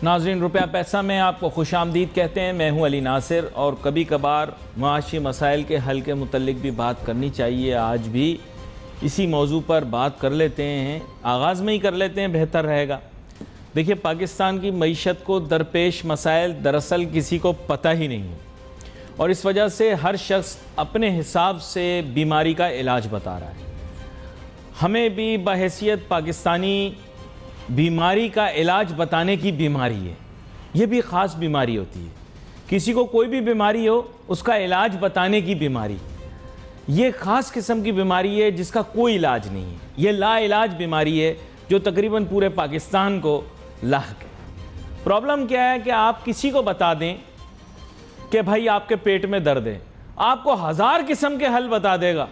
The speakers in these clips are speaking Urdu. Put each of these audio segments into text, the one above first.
ناظرین روپیہ پیسہ میں آپ کو خوش آمدید کہتے ہیں. میں ہوں علی ناصر اور کبھی کبھار معاشی مسائل کے حل کے متعلق بھی بات کرنی چاہیے. آج بھی اسی موضوع پر بات کر لیتے ہیں, آغاز میں ہی کر لیتے ہیں, بہتر رہے گا. دیکھیے, پاکستان کی معیشت کو درپیش مسائل دراصل کسی کو پتہ ہی نہیں ہے اور اس وجہ سے ہر شخص اپنے حساب سے بیماری کا علاج بتا رہا ہے. ہمیں بھی بحیثیت پاکستانی بیماری کا علاج بتانے کی بیماری ہے. یہ بھی خاص بیماری ہوتی ہے. کسی کو کوئی بھی بیماری ہو اس کا علاج بتانے کی بیماری, یہ خاص قسم کی بیماری ہے جس کا کوئی علاج نہیں ہے. یہ لا علاج بیماری ہے جو تقریباً پورے پاکستان کو لاحق ہے. پرابلم کیا ہے کہ آپ کسی کو بتا دیں کہ بھائی آپ کے پیٹ میں درد ہے, آپ کو 1000 قسم کے حل بتا دے گا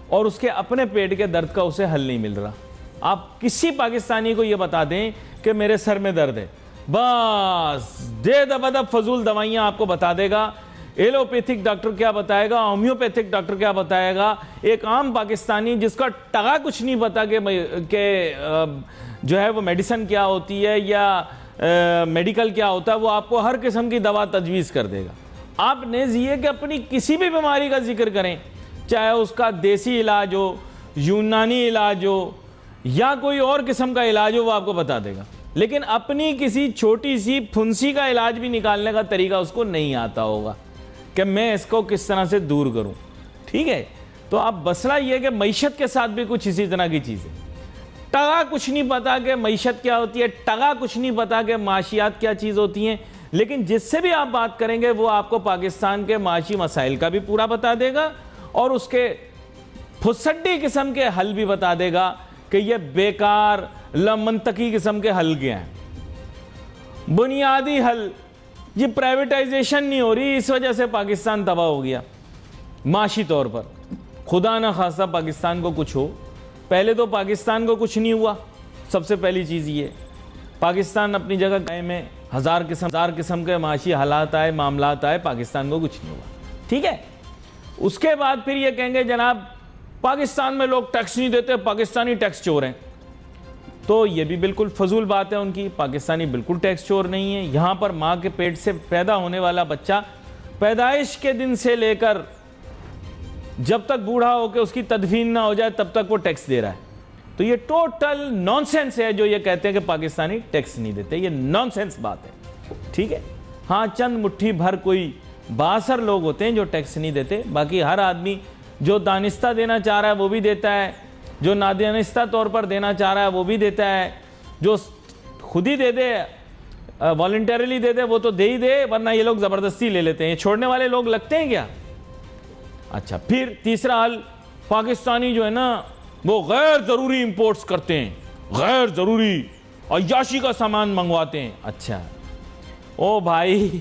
اور اس کے اپنے پیٹ کے درد کا اسے حل نہیں مل رہا. آپ کسی پاکستانی کو یہ بتا دیں کہ میرے سر میں درد ہے, بس دے دبدب فضول دوائیاں آپ کو بتا دے گا. ایلوپیتھک ڈاکٹر کیا بتائے گا, ہومیوپیتھک ڈاکٹر کیا بتائے گا. ایک عام پاکستانی جس کا ٹگا کچھ نہیں پتا کہ جو ہے وہ میڈیسن کیا ہوتی ہے یا میڈیکل کیا ہوتا ہے, وہ آپ کو ہر قسم کی دوا تجویز کر دے گا. آپ نیز یہ کہ اپنی کسی بھی بیماری کا ذکر کریں, چاہے اس کا دیسی علاج ہو, یونانی علاج ہو یا کوئی اور قسم کا علاج ہو, وہ آپ کو بتا دے گا. لیکن اپنی کسی چھوٹی سی پھنسی کا علاج بھی نکالنے کا طریقہ اس کو نہیں آتا ہوگا کہ میں اس کو کس طرح سے دور کروں. ٹھیک ہے, تو اب مسئلہ یہ ہے کہ معیشت کے ساتھ بھی کچھ اسی طرح کی چیز ہے. ٹگا کچھ نہیں پتا کہ معیشت کیا ہوتی ہے, ٹگا کچھ نہیں پتا کہ معاشیات کیا چیز ہوتی ہیں, لیکن جس سے بھی آپ بات کریں گے وہ آپ کو پاکستان کے معاشی مسائل کا بھی پورا بتا دے گا اور اس کے پھسڈی قسم کے حل بھی بتا دے گا کہ یہ بیکار لامنطقی قسم کے حل کیا ہیں. بنیادی حل, یہ پرائیویٹائزیشن نہیں ہو رہی, اس وجہ سے پاکستان تباہ ہو گیا معاشی طور پر. خدا نہ خواستہ پاکستان کو کچھ ہو, پہلے تو پاکستان کو کچھ نہیں ہوا. سب سے پہلی چیز یہ, پاکستان اپنی جگہ قائم ہے, 1000 قسم کے معاشی حالات آئے, معاملات آئے, پاکستان کو کچھ نہیں ہوا. ٹھیک ہے, اس کے بعد پھر یہ کہیں گے جناب پاکستان میں لوگ ٹیکس نہیں دیتے, پاکستانی ٹیکس چور ہیں. تو یہ بھی بالکل فضول بات ہے ان کی. پاکستانی بالکل ٹیکس چور نہیں ہے. یہاں پر ماں کے پیٹ سے پیدا ہونے والا بچہ پیدائش کے دن سے لے کر جب تک بوڑھا ہو کے اس کی تدفین نہ ہو جائے تب تک وہ ٹیکس دے رہا ہے. تو یہ ٹوٹل نان سینس ہے جو یہ کہتے ہیں کہ پاکستانی ٹیکس نہیں دیتے. یہ نان سینس بات ہے. ٹھیک ہے, ہاں چند مٹھی بھر کوئی بااثر لوگ ہوتے ہیں جو ٹیکس نہیں دیتے, باقی ہر آدمی جو دانستہ دینا چاہ رہا ہے وہ بھی دیتا ہے, جو نادانستہ طور پر دینا چاہ رہا ہے وہ بھی دیتا ہے, جو خود ہی دے دے والنٹریلی دے دے وہ تو دے ہی دے, ورنہ یہ لوگ زبردستی لے لیتے ہیں. یہ چھوڑنے والے لوگ لگتے ہیں کیا؟ اچھا, پھر تیسرا حل, پاکستانی جو ہے نا وہ غیر ضروری امپورٹس کرتے ہیں, غیر ضروری عیاشی کا سامان منگواتے ہیں. اچھا او بھائی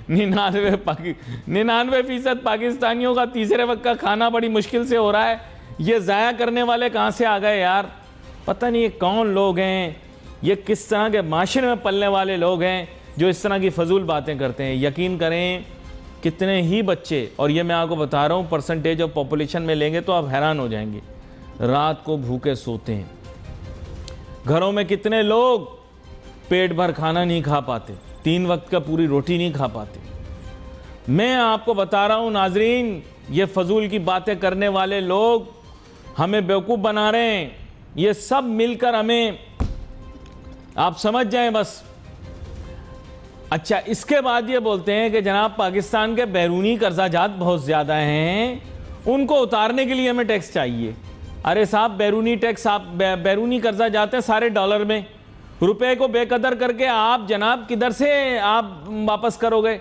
99% پاکستانیوں کا تیسرے وقت کا کھانا بڑی مشکل سے ہو رہا ہے. یہ ضائع کرنے والے کہاں سے آ گئے یار؟ پتہ نہیں یہ کون لوگ ہیں, یہ کس طرح کے معاشرے میں پلنے والے لوگ ہیں جو اس طرح کی فضول باتیں کرتے ہیں. یقین کریں کتنے ہی بچے, اور یہ میں آپ کو بتا رہا ہوں پرسنٹیج آف پاپولیشن میں لیں گے تو آپ حیران ہو جائیں گے, رات کو بھوکے سوتے ہیں. گھروں میں کتنے لوگ پیٹ بھر کھانا نہیں کھا پاتے, 3 وقت کا پوری روٹی نہیں کھا پاتے. میں آپ کو بتا رہا ہوں ناظرین, یہ فضول کی باتیں کرنے والے لوگ ہمیں بیوقوف بنا رہے ہیں. یہ سب مل کر ہمیں, آپ سمجھ جائیں بس. اچھا, اس کے بعد یہ بولتے ہیں کہ جناب پاکستان کے بیرونی قرضہ جات بہت زیادہ ہیں, ان کو اتارنے کے لیے ہمیں ٹیکس چاہیے. ارے صاحب بیرونی ٹیکس, آپ بیرونی قرضہ جات ہیں سارے ڈالر میں, روپے کو بے قدر کر کے آپ جناب کدھر سے آپ واپس کرو گے؟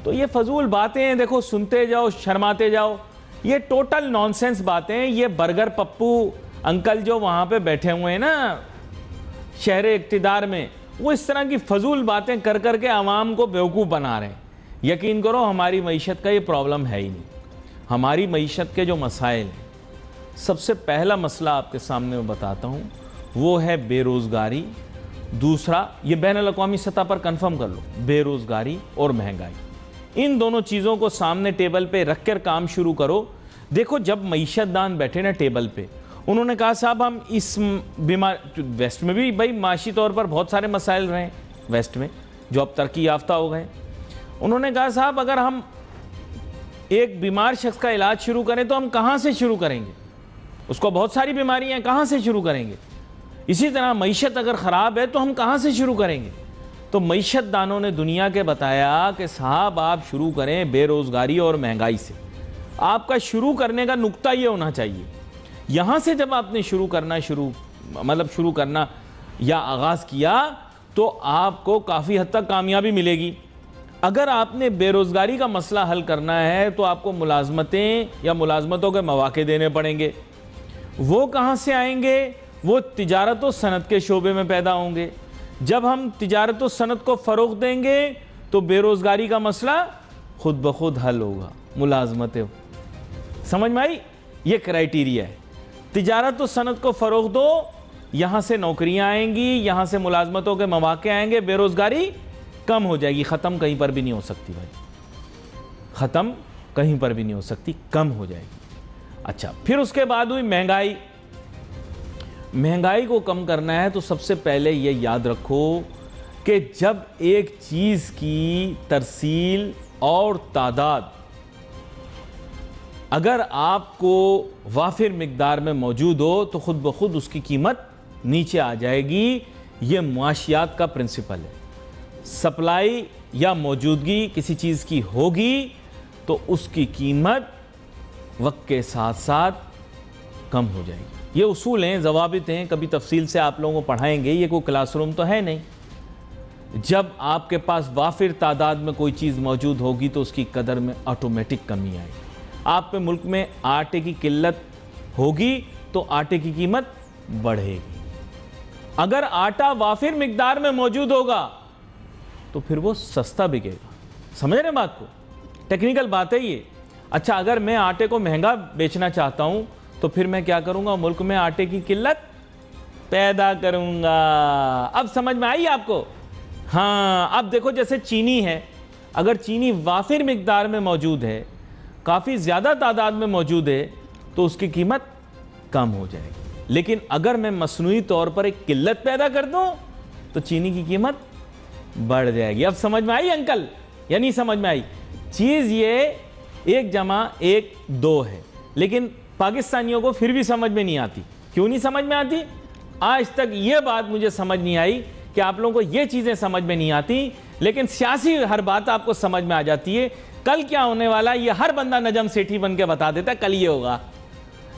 تو یہ فضول باتیں ہیں, دیکھو سنتے جاؤ شرماتے جاؤ. یہ ٹوٹل نان سینس باتیں ہیں. یہ برگر پپو انکل جو وہاں پہ بیٹھے ہوئے ہیں نا شہر اقتدار میں, وہ اس طرح کی فضول باتیں کر کر کے عوام کو بیوقوف بنا رہے ہیں. یقین کرو ہماری معیشت کا یہ پرابلم ہے ہی نہیں. ہماری معیشت کے جو مسائل ہیں, سب سے پہلا مسئلہ آپ کے سامنے میں بتاتا ہوں, وہ ہے بے روزگاری. دوسرا, یہ بین الاقوامی سطح پر کنفرم کر لو, بے روزگاری اور مہنگائی. ان دونوں چیزوں کو سامنے ٹیبل پہ رکھ کر کام شروع کرو. دیکھو جب معیشت دان بیٹھے نا ٹیبل پہ, انہوں نے کہا صاحب ہم اس ویسٹ میں بھی بھائی معاشی طور پر بہت سارے مسائل رہے ہیں ویسٹ میں جو اب ترقی یافتہ ہو گئے. انہوں نے کہا صاحب اگر ہم ایک بیمار شخص کا علاج شروع کریں تو ہم کہاں سے شروع کریں گے؟ اس کو بہت ساری بیماریاں ہیں، کہاں سے شروع کریں گے؟ اسی طرح معیشت اگر خراب ہے تو ہم کہاں سے شروع کریں گے؟ تو معیشت دانوں نے دنیا کے بتایا کہ صاحب آپ شروع کریں بے روزگاری اور مہنگائی سے. آپ کا شروع کرنے کا نقطہ یہ ہونا چاہیے. یہاں سے جب آپ نے شروع کرنا یا آغاز کیا تو آپ کو کافی حد تک کامیابی ملے گی. اگر آپ نے بے روزگاری کا مسئلہ حل کرنا ہے تو آپ کو ملازمتیں یا ملازمتوں کے مواقع دینے پڑیں گے. وہ کہاں سے آئیں گے؟ وہ تجارت و صنعت کے شعبے میں پیدا ہوں گے. جب ہم تجارت و صنعت کو فروغ دیں گے تو بے روزگاری کا مسئلہ خود بخود حل ہوگا. ملازمتیں سمجھ میں آئی؟ یہ کرائیٹیریا ہے. تجارت و صنعت کو فروغ دو، یہاں سے نوکریاں آئیں گی، یہاں سے ملازمتوں کے مواقع آئیں گے، بے روزگاری کم ہو جائے گی. ختم کہیں پر بھی نہیں ہو سکتی بھائی، ختم کہیں پر بھی نہیں ہو سکتی، کم ہو جائے گی. اچھا، پھر اس کے بعد ہوئی مہنگائی. مہنگائی کو کم کرنا ہے تو سب سے پہلے یہ یاد رکھو کہ جب ایک چیز کی ترسیل اور تعداد اگر آپ کو وافر مقدار میں موجود ہو تو خود بخود اس کی قیمت نیچے آ جائے گی. یہ معاشیات کا پرنسپل ہے. سپلائی یا موجودگی کسی چیز کی ہوگی تو اس کی قیمت وقت کے ساتھ ساتھ کم ہو جائے گی. یہ اصول ہیں، ضوابط ہیں، کبھی تفصیل سے آپ لوگوں کو پڑھائیں گے. یہ کوئی کلاس روم تو ہے نہیں. جب آپ کے پاس وافر تعداد میں کوئی چیز موجود ہوگی تو اس کی قدر میں آٹومیٹک کمی آئے گی. آپ کے ملک میں آٹے کی قلت ہوگی تو آٹے کی قیمت بڑھے گی. اگر آٹا وافر مقدار میں موجود ہوگا تو پھر وہ سستا بکے گا. سمجھ رہے ہیں بات کو؟ ٹیکنیکل بات ہے یہ. اچھا، اگر میں آٹے کو مہنگا بیچنا چاہتا ہوں تو پھر میں کیا کروں گا؟ ملک میں آٹے کی قلت پیدا کروں گا. اب سمجھ میں آئی آپ کو؟ ہاں. اب دیکھو جیسے چینی ہے، اگر چینی وافر مقدار میں موجود ہے، کافی زیادہ تعداد میں موجود ہے تو اس کی قیمت کم ہو جائے گی. لیکن اگر میں مصنوعی طور پر ایک قلت پیدا کر دوں تو چینی کی قیمت بڑھ جائے گی. اب سمجھ میں آئی انکل یا نہیں سمجھ میں آئی؟ چیز یہ 1+1=2 ہے، لیکن پاکستانیوں کو پھر بھی سمجھ میں نہیں آتی. کیوں نہیں سمجھ میں آتی؟ آج تک یہ بات مجھے سمجھ نہیں آئی کہ آپ لوگوں کو یہ چیزیں سمجھ میں نہیں آتی، لیکن سیاسی ہر بات آپ کو سمجھ میں آ جاتی ہے. کل کیا ہونے والا یہ ہر بندہ نجم سیٹھی بن کے بتا دیتا ہے، کل یہ ہوگا.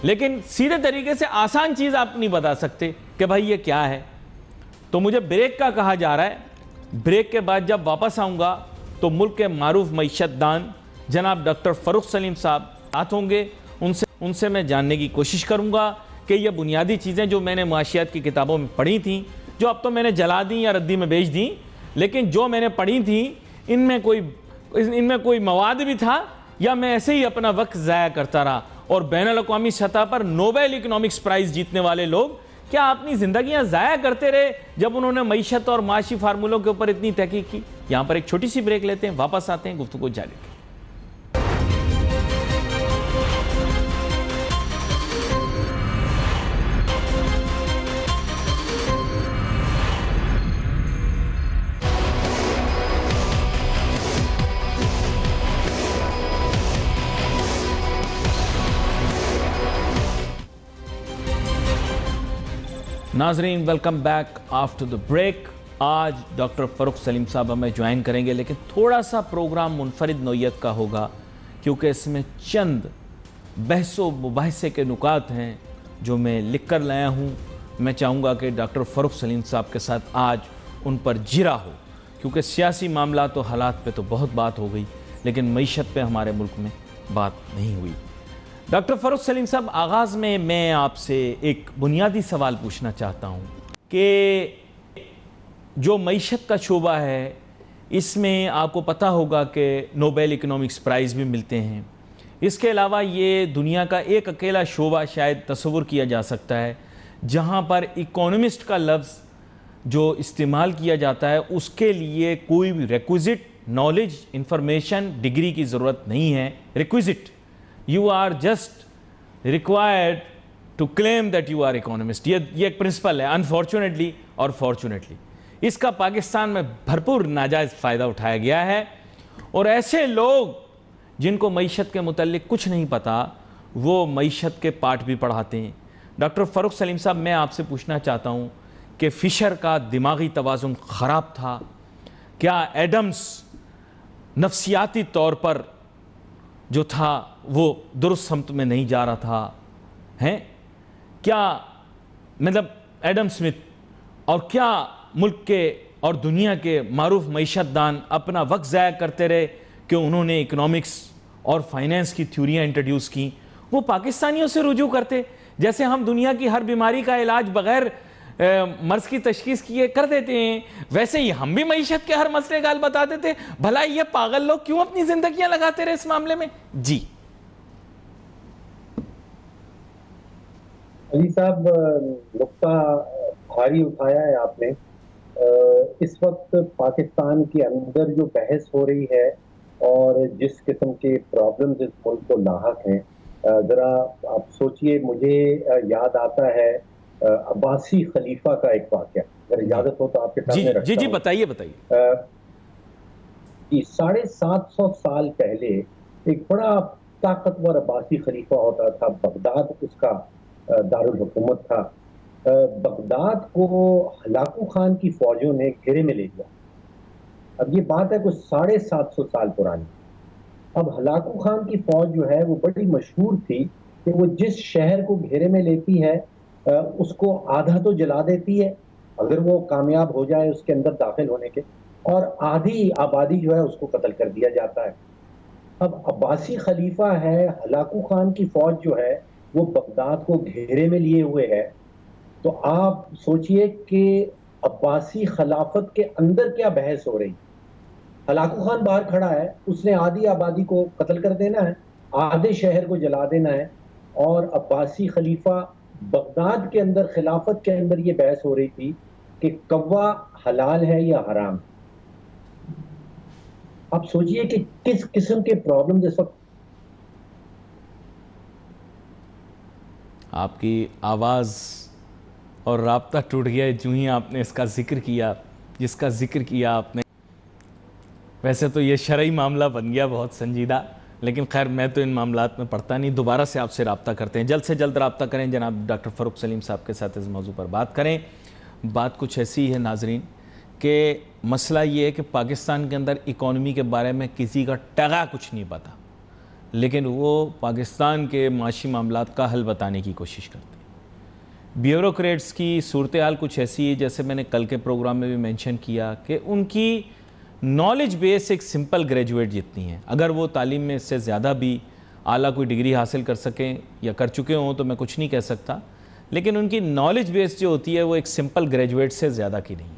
لیکن سیدھے طریقے سے آسان چیز آپ نہیں بتا سکتے کہ بھائی یہ کیا ہے. تو مجھے بریک کا کہا جا رہا ہے. بریک کے بعد جب واپس آؤں گا تو ملک کے معروف معیشت دان جناب ڈاکٹر فروخ سلیم صاحب آتے ہوں گے. ان سے میں جاننے کی کوشش کروں گا کہ یہ بنیادی چیزیں جو میں نے معاشیات کی کتابوں میں پڑھی تھیں، جو اب تو میں نے جلا دیں یا ردی میں بیچ دیں، لیکن جو میں نے پڑھی تھیں ان میں کوئی مواد بھی تھا یا میں ایسے ہی اپنا وقت ضائع کرتا رہا. اور بین الاقوامی سطح پر نوبل اکنامکس پرائز جیتنے والے لوگ کیا اپنی زندگیاں ضائع کرتے رہے جب انہوں نے معیشت اور معاشی فارمولوں کے اوپر اتنی تحقیق کی؟ یہاں پر ایک چھوٹی سی بریک لیتے ہیں، واپس آتے ہیں، گفتگو جاری رکھیں. ناظرین welcome back after the break. آج ڈاکٹر فروخ سلیم صاحب ہمیں جوائن کریں گے، لیکن تھوڑا سا پروگرام منفرد نوعیت کا ہوگا کیونکہ اس میں چند بحث و مباحثے کے نکات ہیں جو میں لکھ کر لایا ہوں. میں چاہوں گا کہ ڈاکٹر فروخ سلیم صاحب کے ساتھ آج ان پر جرا ہو، کیونکہ سیاسی معاملات و حالات پہ تو بہت بات ہو گئی لیکن معیشت پہ ہمارے ملک میں بات نہیں ہوئی. ڈاکٹر فروخ سلیم صاحب، آغاز میں آپ سے ایک بنیادی سوال پوچھنا چاہتا ہوں کہ جو معیشت کا شعبہ ہے اس میں آپ کو پتہ ہوگا کہ نوبل اکنامکس پرائز بھی ملتے ہیں. اس کے علاوہ یہ دنیا کا ایک اکیلا شعبہ شاید تصور کیا جا سکتا ہے جہاں پر اکونومسٹ کا لفظ جو استعمال کیا جاتا ہے اس کے لیے کوئی بھی ریکوزٹ نالج، انفارمیشن، ڈگری کی ضرورت نہیں ہے. Requisite, you are just required to claim that you are economist. یہ ایک پرنسپل ہے انفارچونیٹلی اور فارچونیٹلی. اس کا پاکستان میں بھرپور ناجائز فائدہ اٹھایا گیا ہے, اور ایسے لوگ جن کو معیشت کے متعلق کچھ نہیں پتا وہ معیشت کے پاٹ بھی پڑھاتے ہیں. ڈاکٹر فاروق سلیم صاحب, میں آپ سے پوچھنا چاہتا ہوں کہ فشر کا دماغی توازن خراب تھا, کیا ایڈمز نفسیاتی طور پر جو تھا وہ درست سمت میں نہیں جا رہا تھا, ہیں کیا مطلب ایڈم اسمتھ اور کیا ملک کے اور دنیا کے معروف معیشت دان اپنا وقت ضائع کرتے رہے کہ انہوں نے اکنامکس اور فائنینس کی تھیوریاں انٹروڈیوس کی؟ وہ پاکستانیوں سے رجوع کرتے, جیسے ہم دنیا کی ہر بیماری کا علاج بغیر مرض کی تشخیص کیے کر دیتے ہیں, ویسے ہی ہم بھی معیشت کے ہر مسئلے کا حل بتاتے تھے. بھلا یہ پاگل لوگ کیوں اپنی زندگیاں لگاتے رہے اس معاملے میں؟ جی علی صاحب, نقطہ بھاری اٹھایا ہے آپ نے. اس وقت پاکستان کے اندر جو بحث ہو رہی ہے اور جس قسم کے پرابلمز اس ملک کو لاحق ہیں, ذرا آپ سوچئے, مجھے یاد آتا ہے عباسی خلیفہ کا ایک واقعہ, اگر اجازت ہو تو آپ کے سامنے رکھتا ہوں. جی بتائیے. 750 سال پہلے ایک بڑا طاقتور عباسی خلیفہ ہوتا تھا, بغداد اس کا دارالحکومت تھا. بغداد کو ہلاکو خان کی فوجوں نے گھیرے میں لے لیا. اب یہ بات ہے کچھ 750 سال پرانی. اب ہلاکو خان کی فوج جو ہے وہ بڑی مشہور تھی کہ وہ جس شہر کو گھیرے میں لیتی ہے اس کو آدھا تو جلا دیتی ہے اگر وہ کامیاب ہو جائے اس کے اندر داخل ہونے کے, اور آدھی آبادی جو ہے اس کو قتل کر دیا جاتا ہے. اب عباسی خلیفہ ہے, ہلاکو خان کی فوج جو ہے وہ بغداد کو گھیرے میں لیے ہوئے ہے, تو آپ سوچئے کہ عباسی خلافت کے اندر کیا بحث ہو رہی. ہلاکو خان باہر کھڑا ہے, اس نے آدھی آبادی کو قتل کر دینا ہے, آدھے شہر کو جلا دینا ہے, اور عباسی خلیفہ بغداد کے اندر خلافت کے اندر یہ بحث ہو رہی تھی کہ کوا حلال ہے یا حرام. آپ سوچئے کہ کس قسم کے پرابلم اس وقت. آپ کی آواز اور رابطہ ٹوٹ گیا جو ہی آپ نے اس کا ذکر کیا, جس کا ذکر کیا آپ نے. ویسے تو یہ شرعی معاملہ بن گیا بہت سنجیدہ, لیکن خیر میں تو ان معاملات میں پڑھتا نہیں. دوبارہ سے آپ سے رابطہ کرتے ہیں, جلد سے جلد رابطہ کریں جناب ڈاکٹر فاروق سلیم صاحب کے ساتھ اس موضوع پر بات کریں. بات کچھ ایسی ہے ناظرین کہ مسئلہ یہ ہے کہ پاکستان کے اندر اکانومی کے بارے میں کسی کا ٹگا کچھ نہیں پتا, لیکن وہ پاکستان کے معاشی معاملات کا حل بتانے کی کوشش کرتے ہیں. بیوروکریٹس کی صورتحال کچھ ایسی ہے, جیسے میں نے کل کے پروگرام میں بھی مینشن کیا, کہ ان کی نالج بیس ایک سمپل گریجویٹ جتنی ہے. اگر وہ تعلیم میں اس سے زیادہ بھی اعلیٰ کوئی ڈگری حاصل کر سکیں یا کر چکے ہوں تو میں کچھ نہیں کہہ سکتا, لیکن ان کی نالج بیس جو ہوتی ہے وہ ایک سمپل گریجویٹ سے زیادہ کی نہیں ہے.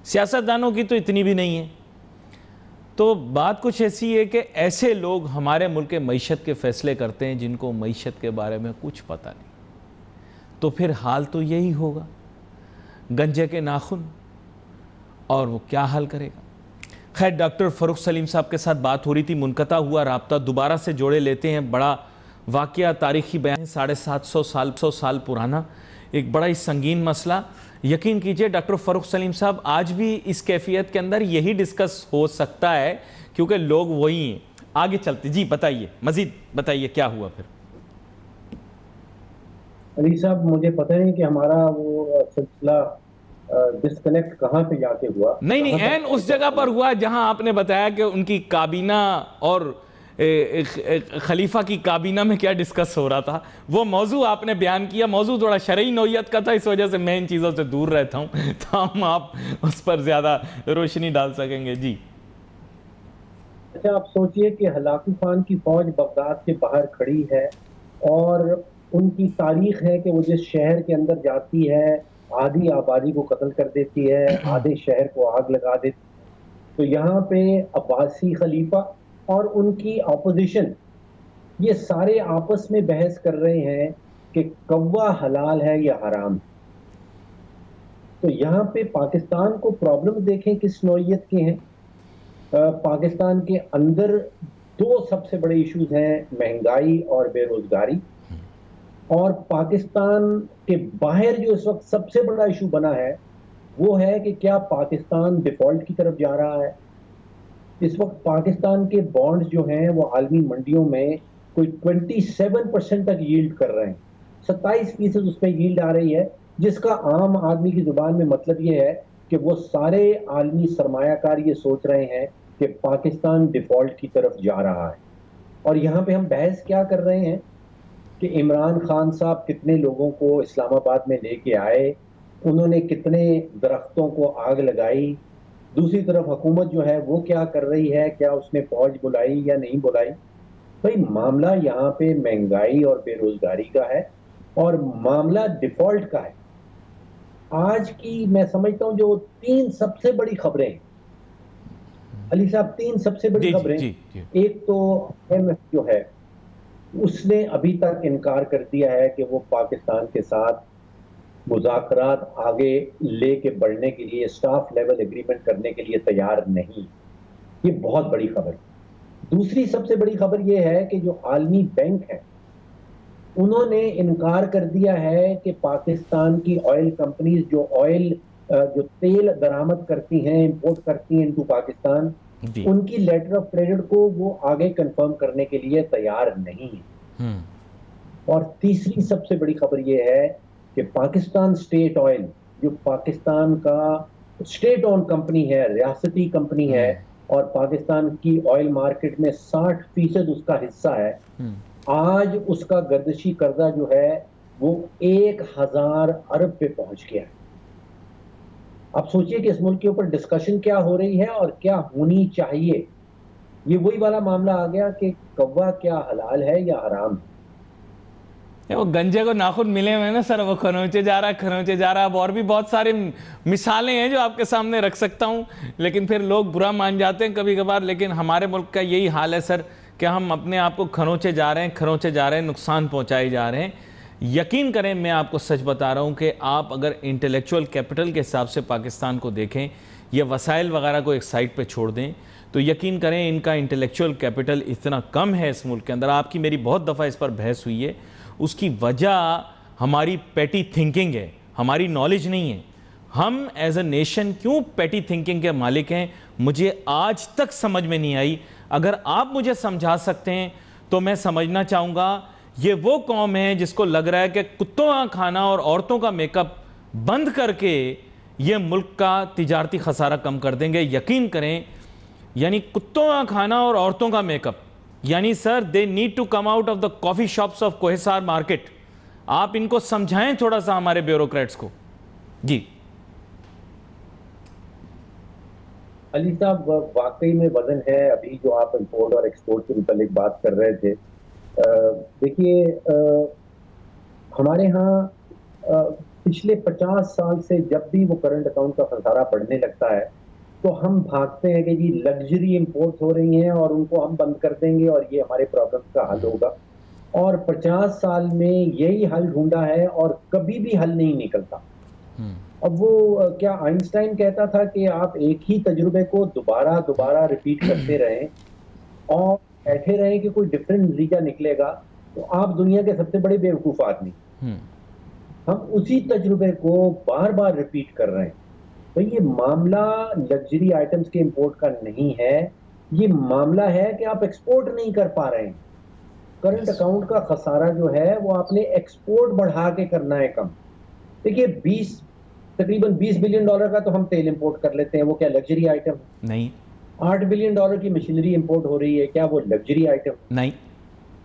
سیاستدانوں کی تو اتنی بھی نہیں ہے. تو بات کچھ ایسی ہے کہ ایسے لوگ ہمارے ملک کے معیشت کے فیصلے کرتے ہیں جن کو معیشت کے بارے میں کچھ پتہ نہیں. تو پھر حال تو یہی ہوگا, گنجے کے ناخن, اور وہ کیا حل کرے گا. خیر, ڈاکٹر فاروق سلیم صاحب کے ساتھ بات ہو رہی تھی, منقطع ہوا رابطہ, دوبارہ سے جوڑے لیتے ہیں. بڑا واقعہ, تاریخی بیان, 750 سال پرانا, ایک بڑا ہی سنگین مسئلہ. یقین کیجئے ڈاکٹر فاروق سلیم صاحب, آج بھی اس کیفیت کے اندر یہی ڈسکس ہو سکتا ہے کیونکہ لوگ وہی ہیں. آگے چلتے, جی بتائیے, مزید بتائیے کیا ہوا پھر. علی صاحب, مجھے پتہ نہیں کہ ہمارا وہ سلسلہ ڈسکنیکٹ کہاں پہ جا کے ہوا. نہیں, این اس جگہ پر ہوا جہاں آپ نے بتایا کہ ان کی کابینہ اور خلیفہ کی کابینہ میں کیا ڈسکس ہو رہا تھا. وہ موضوع آپ نے بیان کیا, موضوع تھوڑا شرعی نوعیت کا تھا, اس وجہ سے میں ان چیزوں سے دور رہتا ہوں تاہم آپ اس پر زیادہ روشنی ڈال سکیں گے. جی اچھا, آپ سوچئے کہ ہلاکو خان کی فوج بغداد کے باہر کھڑی ہے اور ان کی تاریخ ہے کہ وہ جس شہر کے اندر جاتی ہے آدھی آبادی کو قتل کر دیتی ہے, آدھے شہر کو آگ لگا دیتی. تو یہاں پہ عباسی خلیفہ اور ان کی اپوزیشن یہ سارے آپس میں بحث کر رہے ہیں کہ کوا حلال ہے یا حرام. تو یہاں پہ پاکستان کو پرابلم دیکھیں کس نوعیت کے ہیں. پاکستان کے اندر دو سب سے بڑے ایشوز ہیں, مہنگائی اور بے روزگاری. اور پاکستان کے باہر جو اس وقت سب سے بڑا ایشو بنا ہے وہ ہے کہ کیا پاکستان ڈیفالٹ کی طرف جا رہا ہے. اس وقت پاکستان کے بانڈز جو ہیں وہ عالمی منڈیوں میں کوئی 27% تک ییلڈ کر رہے ہیں. 27% اس پہ ییلڈ آ رہی ہے، جس کا عام آدمی کی زبان میں مطلب یہ ہے کہ وہ سارے عالمی سرمایہ کار یہ سوچ رہے ہیں کہ پاکستان ڈیفالٹ کی طرف جا رہا ہے. اور یہاں پہ ہم بحث کیا کر رہے ہیں کہ عمران خان صاحب کتنے لوگوں کو اسلام آباد میں لے کے آئے، انہوں نے کتنے درختوں کو آگ لگائی. دوسری طرف حکومت جو ہے وہ کیا کر رہی ہے، کیا اس نے فوج بلائی یا نہیں بلائی. بھائی معاملہ یہاں پہ مہنگائی اور بے روزگاری کا ہے اور معاملہ ڈیفالٹ کا ہے. آج کی میں سمجھتا ہوں جو 3 سب سے بڑی خبریں، علی صاحب 3 سب سے بڑی خبریں، ایک تو IMF جو ہے اس نے ابھی تک انکار کر دیا ہے کہ وہ پاکستان کے ساتھ مذاکرات آگے لے کے بڑھنے کے لیے اسٹاف لیول ایگریمنٹ کرنے کے لیے تیار نہیں. یہ بہت بڑی خبر. دوسری سب سے بڑی خبر یہ ہے کہ جو عالمی بینک ہے انہوں نے انکار کر دیا ہے کہ پاکستان کی آئل کمپنیز جو تیل درآمد کرتی ہیں، امپورٹ کرتی ہیں انٹو پاکستان، ان کی لیٹر آف کریڈٹ کو وہ آگے کنفرم کرنے کے لیے تیار نہیں ہے. اور تیسری سب سے بڑی خبر یہ ہے کہ پاکستان اسٹیٹ آئل جو پاکستان کا اسٹیٹ اون کمپنی ہے، ریاستی کمپنی ہے، اور پاکستان کی آئل مارکیٹ میں 60% اس کا حصہ ہے، آج اس کا گردشی قرضہ جو ہے وہ 1000 ارب پہ پہنچ گیا ہے. اب سوچئے کہ اس ملک کے اوپر ڈسکشن کیا ہو رہی ہے اور کیا ہونی چاہیے. یہ وہی والا معاملہ آ گیا کہ کوا کیا حلال ہے یا حرام ہے. وہ گنجے کو ناخن ملے ہوئے نا سر، وہ کھنوچے جا رہا ہے. اب اور بھی بہت سارے مثالیں ہیں جو آپ کے سامنے رکھ سکتا ہوں، لیکن پھر لوگ برا مان جاتے ہیں کبھی کبھار. لیکن ہمارے ملک کا یہی حال ہے سر کہ ہم اپنے آپ کو کھنوچے جا رہے ہیں، نقصان پہنچائے جا رہے ہیں. یقین کریں میں آپ کو سچ بتا رہا ہوں کہ آپ اگر انٹلیکچوئل کیپٹل کے حساب سے پاکستان کو دیکھیں یا وسائل وغیرہ کو ایک سائٹ پہ چھوڑ دیں تو یقین کریں ان کا انٹلیکچوئل کیپٹل اتنا کم ہے اس ملک کے اندر. آپ کی میری بہت دفعہ اس پر بحث ہوئی ہے. اس کی وجہ ہماری پیٹی تھنکنگ ہے، ہماری نالج نہیں ہے. ہم ایز اے نیشن کیوں پیٹی تھنکنگ کے مالک ہیں مجھے آج تک سمجھ میں نہیں آئی. اگر آپ مجھے سمجھا سکتے ہیں تو میں سمجھنا چاہوں گا. یہ وہ قوم ہے جس کو لگ رہا ہے کہ کتوں کا کھانا اور عورتوں کا میک اپ بند کر کے یہ ملک کا تجارتی خسارہ کم کر دیں گے. یقین کریں، یعنی کتوں کا کھانا اور عورتوں کا میک اپ، یعنی sir they need to come out of the coffee shops of Kohsar market. آپ ان کو سمجھائیں تھوڑا سا ہمارے بیوروکریٹس کو. جی علی صاحب واقعی میں وزن ہے. ابھی جو آپ امپورٹ اور ایکسپورٹ کے متعلق بات کر رہے تھے، دیکھیے ہمارے ہاں پچھلے 50 سال سے جب بھی وہ کرنٹ اکاؤنٹ کا خسارہ بڑھنے لگتا ہے تو ہم بھاگتے ہیں کہ جی لگژری امپورٹ ہو رہی ہیں اور ان کو ہم بند کر دیں گے اور یہ ہمارے پرابلم کا حل ہوگا. اور 50 سال میں یہی حل ڈھونڈا ہے اور کبھی بھی حل نہیں نکلتا. اب وہ کیا آئنسٹائن کہتا تھا کہ آپ ایک ہی تجربے کو دوبارہ ریپیٹ کرتے رہیں اور بیٹھے رہیں کہ کوئی ڈفرینٹ نتیجہ نکلے گا تو آپ دنیا کے سب سے بڑے بیوقوف آدمی. ہم اسی تجربے کو بار بار ریپیٹ کر رہے ہیں. تو یہ معاملہ لگژری آئٹمز کے امپورٹ کا نہیں ہے، یہ معاملہ ہے کہ آپ ایکسپورٹ نہیں کر پا رہے ہیں. کرنٹ اکاؤنٹ کا خسارہ جو ہے وہ آپ نے ایکسپورٹ بڑھا کے کرنا ہے کم. دیکھیے تقریباً $20 بلین کا تو ہم تیل امپورٹ کر لیتے ہیں، وہ کیا لگژری آئٹم نہیں. $8 بلین کی مشینری امپورٹ ہو رہی ہے، کیا وہ لگژری آئٹم نہیں.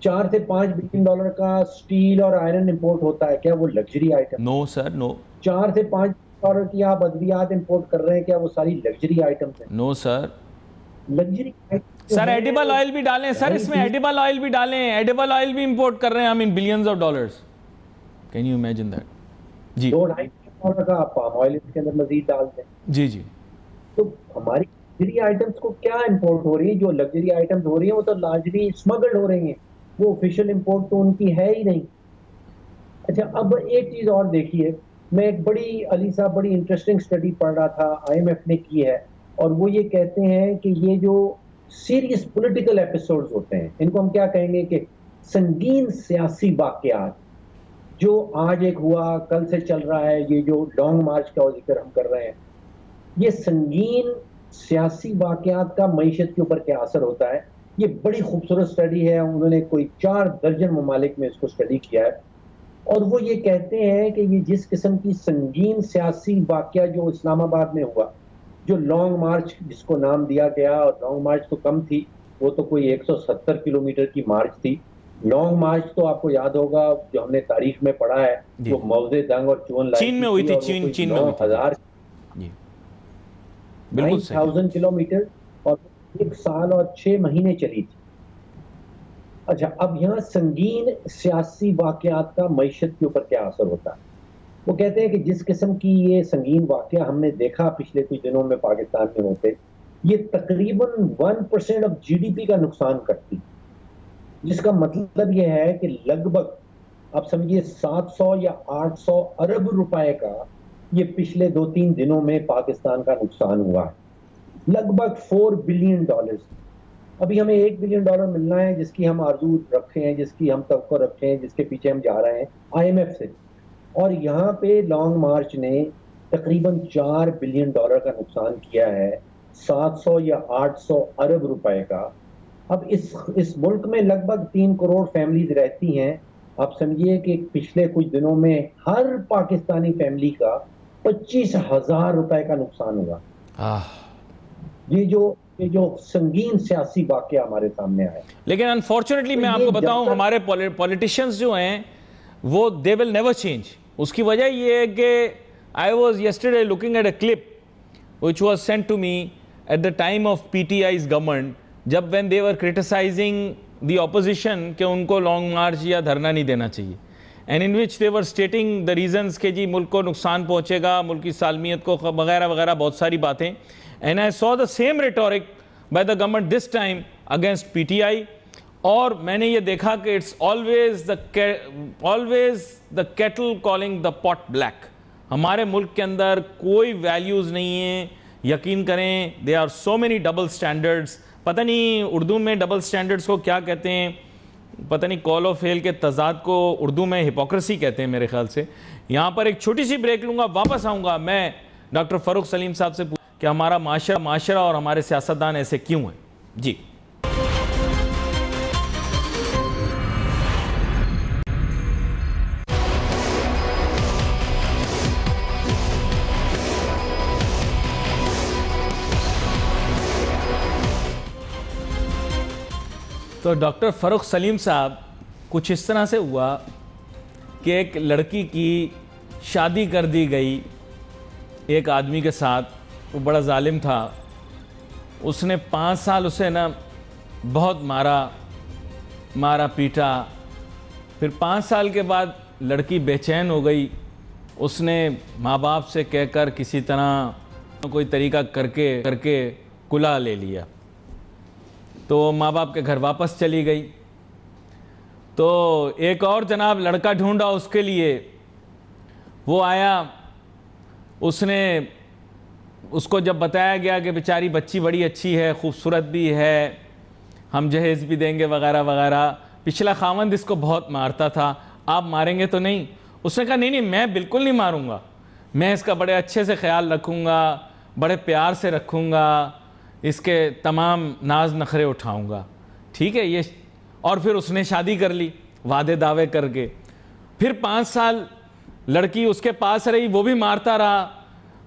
4 سے 5 بلین کا سٹیل اور آئرن امپورٹ ہوتا ہے، کیا وہ لگژری آئٹم؟ نو سر نو. 4 سے 5 بلین کی آپ ادویات امپورٹ کر رہے ہیں، کیا وہ ساری لگژری آئٹمز ہیں؟ نو سر. لگژری سر ایڈیبل آئل بھی ڈالیں سر، اس میں ایڈیبل آئل بھی ڈالیں، ایڈیبل آئل بھی امپورٹ کر رہے ہیں ہم in billions of dollars. Can you imagine that? جی $2.5 کا پام آئل اس کے اندر مزید ڈال دیں. جی جی. تو ہماری لگژری آئٹمز کو کیا امپورٹ ہو رہی ہے؟ جو لگژری آئٹمز ہو رہی ہیں وہ تو لارجلی اسمگلڈ ہو رہی ہیں، وہ آفیشیل امپورٹ تو ان کی ہے ہی نہیں. اچھا اب ایک چیز اور دیکھیے، میں ایک علی صاحب بڑی انٹرسٹنگ اسٹڈی پڑھ رہا تھا IMF نے کی ہے، اور وہ یہ کہتے ہیں کہ یہ جو سیریس پولیٹیکل ایپیسوڈز ہوتے ہیں ان کو ہم کیا کہیں گے کہ سنگین سیاسی واقعات، جو آج ایک ہوا، کل سے چل رہا ہے، یہ جو لانگ مارچ کا ذکر ہم کر رہے ہیں، یہ سنگین سیاسی واقعات کا معیشت کے اوپر کیا اثر ہوتا ہے، یہ بڑی خوبصورت سٹڈی ہے. انہوں نے کوئی 4 درجن ممالک میں اس کو سٹڈی کیا ہے، اور وہ یہ کہتے ہیں کہ یہ جس قسم کی سنگین سیاسی واقعہ جو اسلام آباد میں ہوا، جو لانگ مارچ جس کو نام دیا گیا، اور لانگ مارچ تو کم تھی، وہ تو کوئی 170 کلومیٹر کی مارچ تھی. لانگ مارچ تو آپ کو یاد ہوگا جو ہم نے تاریخ میں پڑھا ہے، وہ موضع دنگ اور چون لائی چین میں ہوئی تھی، چین میں ہوئی تھی 9,000 کلومیٹر، اور 1 سال اور 6 مہینے چلی تھی. اچھا، اب یہاں سنگین سیاسی واقعات کا معیشت کے اوپر کیا اثر ہوتا ہے. وہ کہتے ہیں کہ جس قسم کی یہ سنگین واقعہ ہم نے دیکھا پچھلے کچھ دنوں میں پاکستان میں ہوتے، یہ تقریباً 1% آف جی ڈی پی کا نقصان کرتی، جس کا مطلب یہ ہے کہ لگ بھگ آپ سمجھیے 700 یا 800 ارب روپے کا یہ پچھلے 2-3 دنوں میں پاکستان کا نقصان ہوا ہے، لگ بھگ $4 بلین. ابھی ہمیں $1 بلین ملنا ہے، جس کی ہم آرزو رکھتے ہیں، جس کی ہم توقع رکھتے ہیں، جس کے پیچھے ہم جا رہے ہیں IMF سے. اور یہاں پہ لانگ مارچ نے تقریباً $4 بلین کا نقصان کیا ہے، 700 یا 800 ارب روپے کا. اب اس ملک میں لگ بھگ 3 کروڑ فیملیز رہتی ہیں. آپ سمجھیے کہ پچھلے کچھ دنوں میں ہر پاکستانی فیملی کا 25,000 روپے کا نقصان ہوا. یہ جو سنگین سیاسی واقعہ ہمارے سامنے آیا. لیکن انفارچونیٹلی میں آپ کو بتاؤں، ہمارے پولیٹیشینز جو ہیں وہ they will never change. اس کی وجہ یہ ہے کہ I was yesterday looking at a clip which was sent to me at the time of PTI's government, جب when they were criticizing the opposition کہ ان کو لانگ مارچ یا دھرنا نہیں دینا چاہیے، and in which they were stating the reasons کہ جی ملک کو نقصان پہنچے گا، ملک کی سالمیت کو وغیرہ وغیرہ بہت ساری باتیں. And I saw the same rhetoric by the government this time against PTI. اور میں نے یہ دیکھا کہ it's always the kettle calling the pot black. ہمارے ملک کے اندر کوئی ویلیوز نہیں ہیں، یقین کریں there are so many double standards. پتہ نہیں اردو میں ڈبل سٹینڈرڈز کو کیا کہتے ہیں، پتہ نہیں قول و فعل کے تضاد کو اردو میں ہپوکریسی کہتے ہیں میرے خیال سے. یہاں پر ایک چھوٹی سی بریک لوں گا، واپس آؤں گا. میں ڈاکٹر فاروق سلیم صاحب سے پوچھوں کہ ہمارا معاشرہ اور ہمارے سیاستدان ایسے کیوں ہیں. جی تو ڈاکٹر فاروق سلیم صاحب، کچھ اس طرح سے ہوا کہ ایک لڑکی کی شادی کر دی گئی ایک آدمی کے ساتھ، وہ بڑا ظالم تھا. اس نے 5 سال اسے نا بہت مارا پیٹا. پھر 5 سال کے بعد لڑکی بے چین ہو گئی. اس نے ماں باپ سے کہہ کر کسی طرح کوئی طریقہ کر کے کلا لے لیا. تو ماں باپ کے گھر واپس چلی گئی. تو ایک اور جناب لڑکا ڈھونڈا اس کے لیے. وہ آیا، اس کو جب بتایا گیا کہ بیچاری بچی بڑی اچھی ہے، خوبصورت بھی ہے، ہم جہیز بھی دیں گے وغیرہ وغیرہ. پچھلا خاوند اس کو بہت مارتا تھا، آپ ماریں گے تو نہیں؟ اس نے کہا نہیں میں بالکل نہیں ماروں گا، میں اس کا بڑے اچھے سے خیال رکھوں گا، بڑے پیار سے رکھوں گا، اس کے تمام ناز نخرے اٹھاؤں گا. ٹھیک ہے یہ. اور پھر اس نے شادی کر لی وعدے دعوے کر کے. پھر 5 سال لڑکی اس کے پاس رہی، وہ بھی مارتا رہا،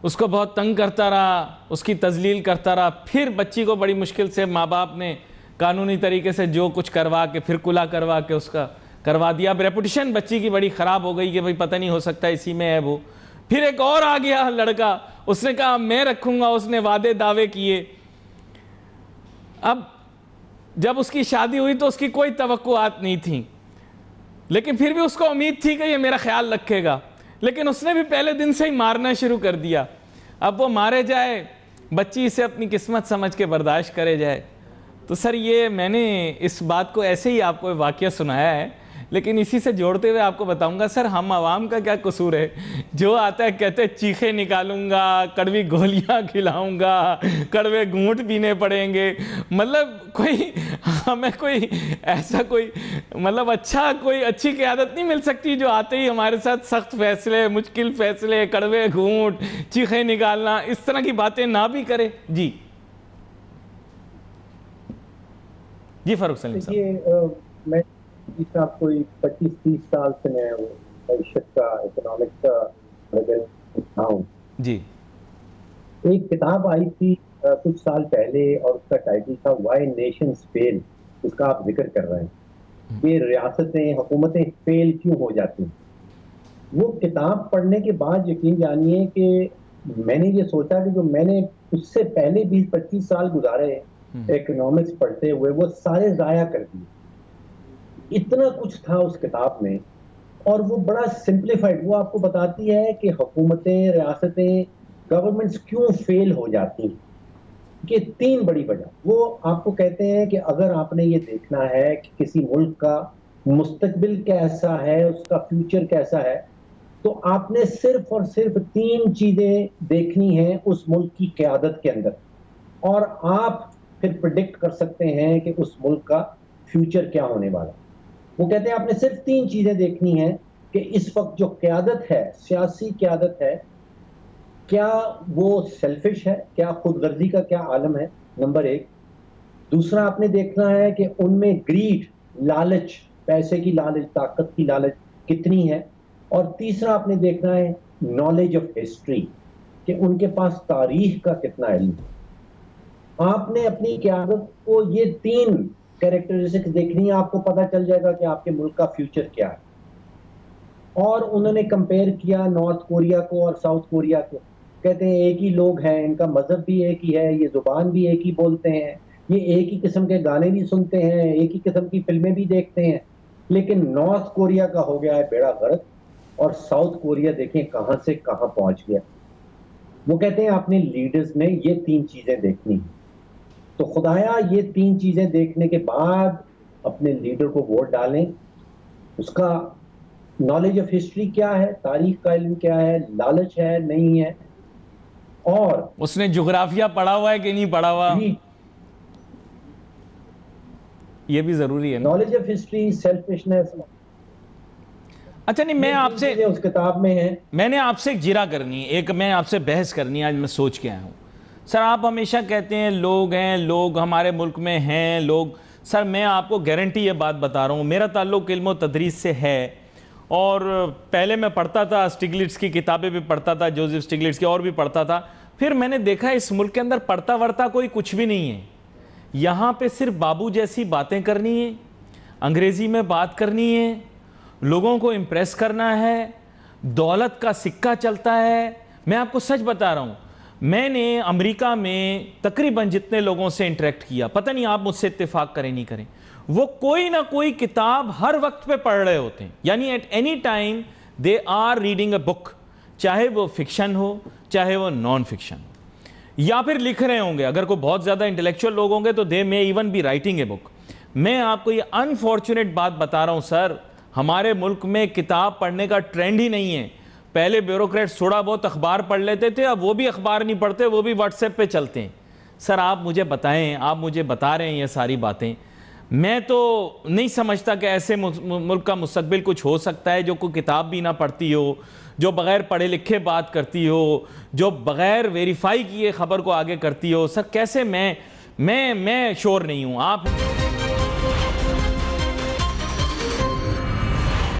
اس کو بہت تنگ کرتا رہا، اس کی تذلیل کرتا رہا. پھر بچی کو بڑی مشکل سے ماں باپ نے قانونی طریقے سے جو کچھ کروا کے پھر کلا کروا کے اس کا کروا دیا. اب ریپوٹیشن بچی کی بڑی خراب ہو گئی کہ بھئی پتہ نہیں ہو سکتا اسی میں ہے وہ. پھر ایک اور آ گیا لڑکا، اس نے کہا میں رکھوں گا، اس نے وعدے دعوے کیے. اب جب اس کی شادی ہوئی تو اس کی کوئی توقعات نہیں تھیں، لیکن پھر بھی اس کو امید تھی کہ یہ میرا خیال رکھے گا. لیکن اس نے بھی پہلے دن سے ہی مارنا شروع کر دیا. اب وہ مارے جائے، بچی اسے اپنی قسمت سمجھ کے برداشت کرے جائے. تو سر یہ میں نے اس بات کو ایسے ہی آپ کو واقعہ سنایا ہے، لیکن اسی سے جوڑتے ہوئے آپ کو بتاؤں گا سر ہم عوام کا کیا قصور ہے؟ جو آتا ہے کہتے ہیں چیخے نکالوں گا، کڑوی گولیاں کھلاؤں گا، کڑوے گھونٹ پینے پڑیں گے. مطلب کوئی ہمیں کوئی ایسا کوئی مطلب کوئی اچھی قیادت نہیں مل سکتی جو آتے ہی ہمارے ساتھ سخت فیصلے، مشکل فیصلے، کڑوے گھونٹ، چیخے نکالنا، اس طرح کی باتیں نہ بھی کرے. جی فاروق سلیم صاحب. میں صاحب کوئی 25-30 سال سے میں معیشت کا، اکنامکس کا ہوں. جی ایک کتاب آئی تھی کچھ سال پہلے اور اس کا ٹائٹل تھا وائی نیشنز فیل، اس کا آپ ذکر کر رہے ہیں کہ ریاستیں، حکومتیں فیل کیوں ہو جاتی ہیں. وہ کتاب پڑھنے کے بعد یقین جانیے کہ میں نے یہ سوچا کہ جو میں نے اس سے پہلے 20-25 سال گزارے اکنامکس پڑھتے ہوئے وہ سارے ضائع کر دیے. اتنا کچھ تھا اس کتاب میں اور وہ بڑا سمپلیفائڈ، وہ آپ کو بتاتی ہے کہ حکومتیں، ریاستیں، گورنمنٹس کیوں فیل ہو جاتی ہیں. کہ 3 بڑی وجہ. وہ آپ کو کہتے ہیں کہ اگر آپ نے یہ دیکھنا ہے کہ کسی ملک کا مستقبل کیسا ہے، اس کا فیوچر کیسا ہے، تو آپ نے صرف اور صرف 3 چیزیں دیکھنی ہیں اس ملک کی قیادت کے اندر، اور آپ پھر پریڈکٹ کر سکتے ہیں کہ اس ملک کا فیوچر کیا ہونے والا. وہ کہتے ہیں آپ نے صرف 3 چیزیں دیکھنی ہیں کہ اس وقت جو قیادت ہے، سیاسی قیادت ہے، کیا وہ سیلفش ہے، کیا خود غرضی کا کیا عالم ہے، نمبر 1. دوسرا آپ نے دیکھنا ہے کہ ان میں گریڈ، لالچ، پیسے کی لالچ، طاقت کی لالچ کتنی ہے. اور تیسرا آپ نے دیکھنا ہے نالج آف ہسٹری، کہ ان کے پاس تاریخ کا کتنا علم ہے. آپ نے اپنی قیادت کو یہ 3 کیریکٹرسٹکس دیکھنی ہے، آپ کو پتہ چل جائے گا کہ آپ کے ملک کا فیوچر کیا ہے. اور انہوں نے کمپیئر کیا نارتھ کوریا کو اور ساؤتھ کوریا کو. کہتے ہیں ایک ہی لوگ ہیں، ان کا مذہب بھی ایک ہی ہے، یہ زبان بھی ایک ہی بولتے ہیں، یہ ایک ہی قسم کے گانے بھی سنتے ہیں، ایک ہی قسم کی فلمیں بھی دیکھتے ہیں. لیکن نارتھ کوریا کا ہو گیا ہے بیڑا غرق، اور ساؤتھ کوریا دیکھیں کہاں سے کہاں پہنچ گیا. وہ کہتے ہیں اپنے لیڈرز نے یہ 3 چیزیں دیکھنی ہیں. تو خدایا یہ 3 چیزیں دیکھنے کے بعد اپنے لیڈر کو ووٹ ڈالیں. اس کا نالج آف ہسٹری کیا ہے، تاریخ کا علم کیا ہے، لالچ ہے نہیں ہے، اور اس نے جغرافیہ پڑھا ہوا ہے کہ نہیں پڑھا ہوا، یہ بھی ضروری ہے. Knowledge of history, selfishness. اچھا نہیں، میں آپ سے اس کتاب میں ہے. میں نے آپ سے ایک جرا کرنی ہے، ایک میں آپ سے بحث کرنی ہے، آج میں سوچ کے آیا ہوں. سر آپ ہمیشہ کہتے ہیں لوگ ہیں، لوگ ہمارے ملک میں ہیں لوگ. سر میں آپ کو گارنٹی یہ بات بتا رہا ہوں، میرا تعلق علم و تدریس سے ہے، اور پہلے میں پڑھتا تھا، اسٹیگلٹس کی کتابیں بھی پڑھتا تھا، جوزف اسٹیگلٹس کی، اور بھی پڑھتا تھا. پھر میں نے دیکھا اس ملک کے اندر پڑھتا ورتا کوئی کچھ بھی نہیں ہے. یہاں پہ صرف بابو جیسی باتیں کرنی ہیں، انگریزی میں بات کرنی ہے، لوگوں کو امپریس کرنا ہے، دولت کا سکہ چلتا ہے. میں آپ کو سچ بتا رہا ہوں، میں نے امریکہ میں تقریباً جتنے لوگوں سے انٹریکٹ کیا، پتہ نہیں آپ مجھ سے اتفاق کریں نہیں کریں، وہ کوئی نہ کوئی کتاب ہر وقت پہ پڑھ رہے ہوتے ہیں. یعنی at any time they are reading a book, چاہے وہ فکشن ہو چاہے وہ نان فکشن، یا پھر لکھ رہے ہوں گے. اگر کوئی بہت زیادہ انٹلیکچوئل لوگ ہوں گے تو they may even be writing a book. میں آپ کو یہ انفارچونیٹ بات بتا رہا ہوں سر، ہمارے ملک میں کتاب پڑھنے کا ٹرینڈ ہی نہیں ہے. پہلے بیوروکریٹس تھوڑا بہت اخبار پڑھ لیتے تھے، اب وہ بھی اخبار نہیں پڑھتے، وہ بھی واٹس ایپ پہ چلتے ہیں. سر آپ مجھے بتائیں، آپ مجھے بتا رہے ہیں یہ ساری باتیں، میں تو نہیں سمجھتا کہ ایسے ملک کا مستقبل کچھ ہو سکتا ہے جو کوئی کتاب بھی نہ پڑھتی ہو، جو بغیر پڑھے لکھے بات کرتی ہو، جو بغیر ویریفائی کیے خبر کو آگے کرتی ہو. سر کیسے میں شور نہیں ہوں. آپ